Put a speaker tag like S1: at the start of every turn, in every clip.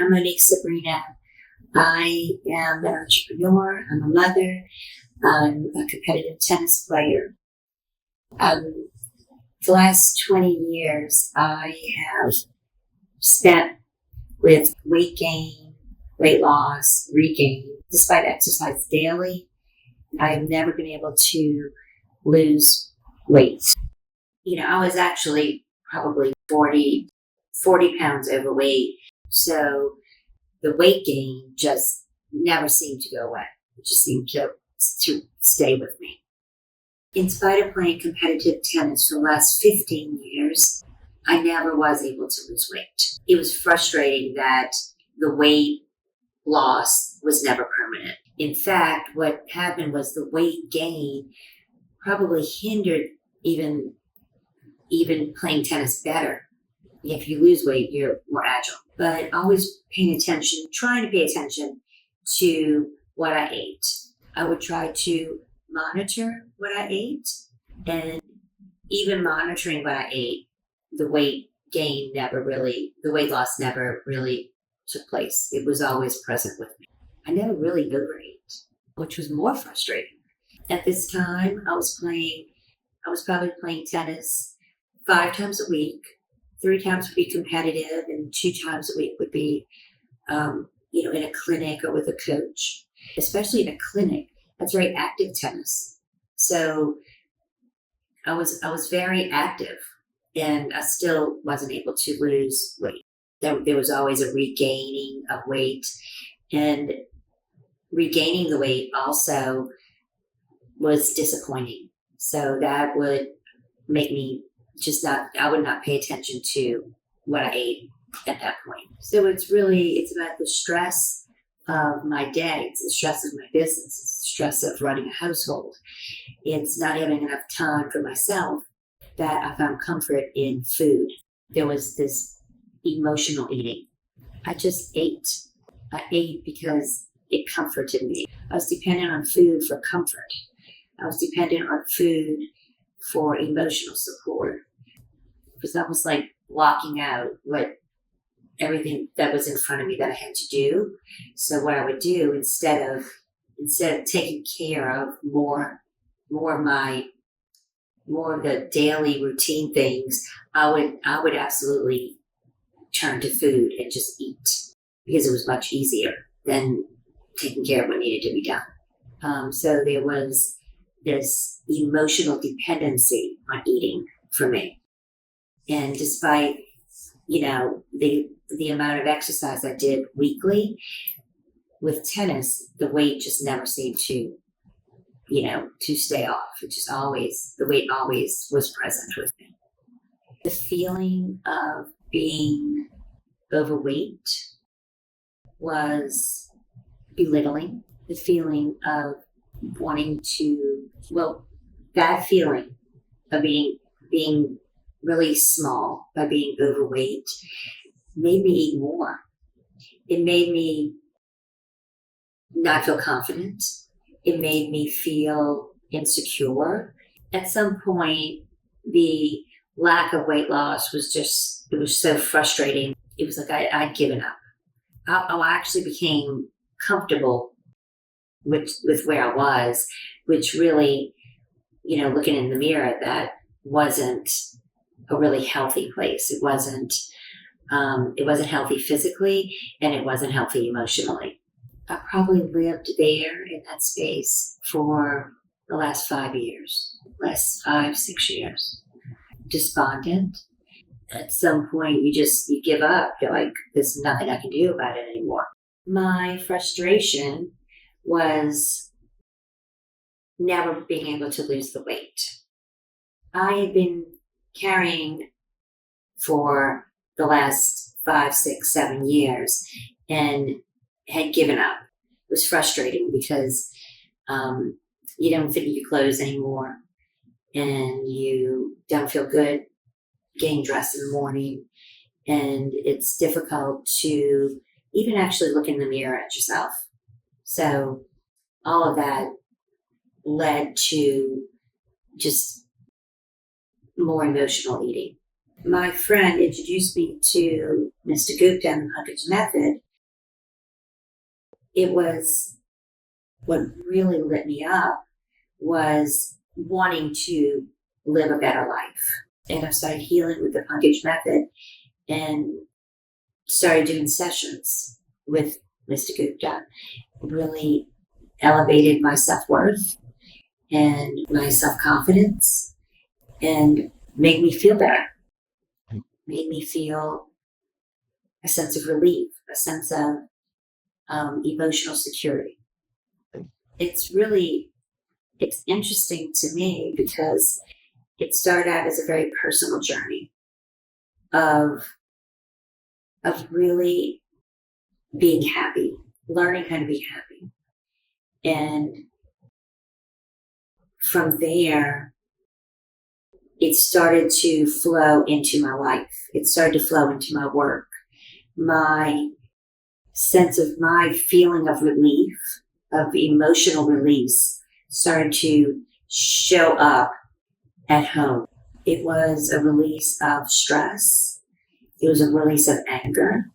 S1: I'm Monique Sobrino. I am an entrepreneur. I'm a mother. I'm a competitive tennis player. The last 20 years, I have spent with weight gain, weight loss, regain. Despite exercise daily, I've never been able to lose weight. I was actually probably 40 pounds overweight. So the weight gain just never seemed to go away. It just seemed to stay with me. In spite of playing competitive tennis for the last 15 years, I never was able to lose weight. It was frustrating that the weight loss was never permanent. In fact, what happened was the weight gain probably hindered even playing tennis better. If you lose weight, you're more agile. But always trying to pay attention to what I ate. I would try to monitor what I ate, and even monitoring what I ate, the weight loss never really took place. It was always present with me. I never really overate, which was more frustrating. At this time, I was probably playing tennis 5 times a week. 3 times would be competitive, and 2 times a week would be, in a clinic or with a coach. Especially in a clinic, that's very active tennis. So I was very active, and I still wasn't able to lose weight. There was always a regaining of weight, and regaining the weight also was disappointing. So that would make me I would not pay attention to what I ate at that point. So it's about the stress of my day. It's the stress of my business. It's the stress of running a household. It's not having enough time for myself that I found comfort in food. There was this emotional eating. I just ate. I ate because it comforted me. I was dependent on food for comfort. I was dependent on food for emotional support. Because that was like blocking out everything that was in front of me that I had to do. So what I would do instead of taking care of more of the daily routine things, I would absolutely turn to food and just eat, because it was much easier than taking care of what needed to be done. So there was this emotional dependency on eating for me. And despite, the amount of exercise I did weekly with tennis, the weight just never seemed to stay off. The weight always was present with me. The feeling of being overweight was belittling. The feeling of that feeling of being really small by being overweight made me eat more. It made me not feel confident. It made me feel insecure. At some point, the lack of weight loss it was so frustrating. It was like I'd given up. I actually became comfortable with where I was, which really, looking in the mirror, that wasn't a really healthy place. It wasn't healthy physically, and it wasn't healthy emotionally. I probably lived there in that space for the last 5 years, 6 years. Despondent. At some point, you give up. You're like, there's nothing I can do about it anymore. My frustration was never being able to lose the weight. I had been carrying for the last 5, 6, 7 years and had given up. It was frustrating because you don't fit in your clothes anymore, and you don't feel good getting dressed in the morning, and it's difficult to even actually look in the mirror at yourself. So all of that led to just more emotional eating. My friend introduced me to Mr. Gupta and the Pankaj Method, it was what really lit me up was wanting to live a better life. And I started healing with the Pankaj Method and started doing sessions with Mr. Gupta. Really elevated my self-worth and my self-confidence and made me feel better. Made me feel a sense of relief, a sense of emotional security. It's interesting to me because it started out as a very personal journey of really being happy, learning how to be happy. And from there, it started to flow into my life. It started to flow into my work. My sense of my feeling of relief, of emotional release, started to show up at home. It was a release of stress. It was a release of anger.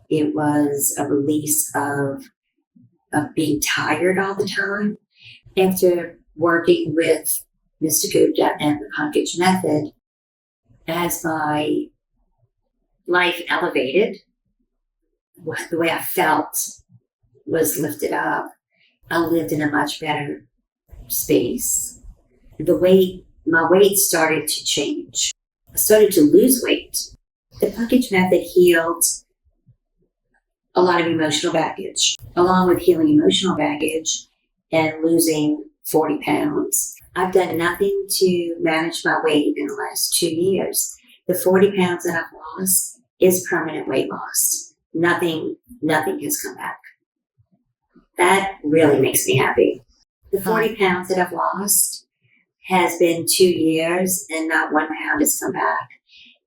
S1: It was a release of being tired all the time. After working with Mr. Gupta and the Pankaj Method, as my life elevated, the way I felt was lifted up. I lived in a much better space. My weight started to change. I started to lose weight. The Pankaj Method healed a lot of emotional baggage. Along with healing emotional baggage and losing 40 pounds, I've done nothing to manage my weight in the last 2 years. The 40 pounds that I've lost is permanent weight loss. Nothing has come back. That really makes me happy. The 40 pounds that I've lost has been 2 years and not 1 pound has come back.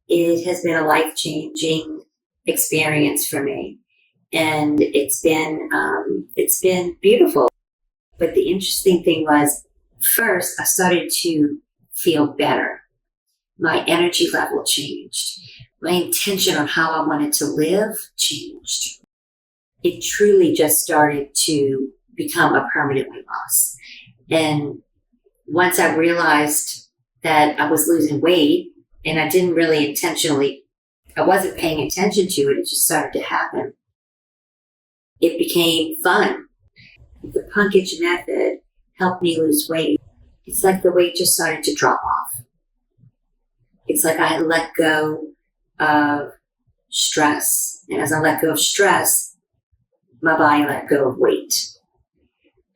S1: It has been a life-changing experience for me. And it's been beautiful. But the interesting thing was, first, I started to feel better. My energy level changed. My intention on how I wanted to live changed. It truly just started to become a permanent weight loss. And once I realized that I was losing weight and I didn't really I wasn't paying attention to it, it just started to happen. It became fun. The Pankaj Method helped me lose weight. It's like the weight just started to drop off. It's like I let go of stress. And as I let go of stress, my body let go of weight.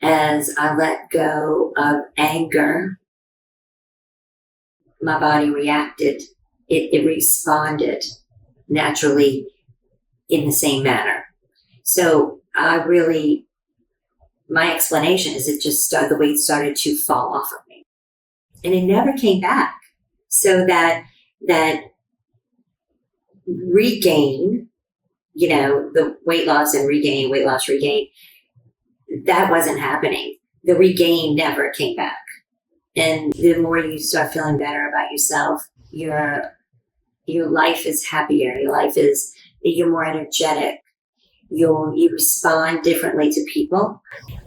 S1: As I let go of anger, my body reacted. It responded naturally in the same manner. So my explanation is the weight started to fall off of me. And it never came back. So that regain, the weight loss and regain, weight loss, regain, that wasn't happening. The regain never came back. And the more you start feeling better about yourself, your life is happier. You're more energetic. You respond differently to people,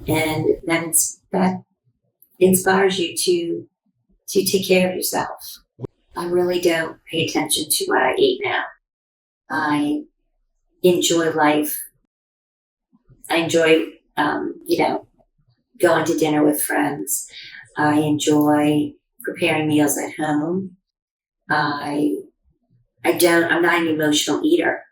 S1: and that inspires you to take care of yourself. I really don't pay attention to what I eat now. I enjoy life. I enjoy, going to dinner with friends. I enjoy preparing meals at home. I'm not an emotional eater.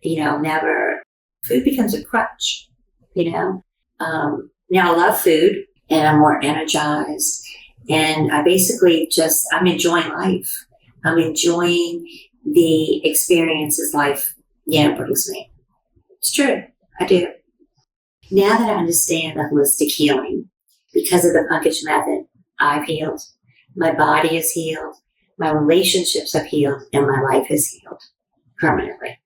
S1: Never. Food becomes a crutch, Now I love food and I'm more energized. And I'm enjoying life. I'm enjoying the experiences life, brings me. It's true. I do. Now that I understand the holistic healing, because of the Pankaj Method, I've healed. My body is healed. My relationships have healed and my life is healed permanently.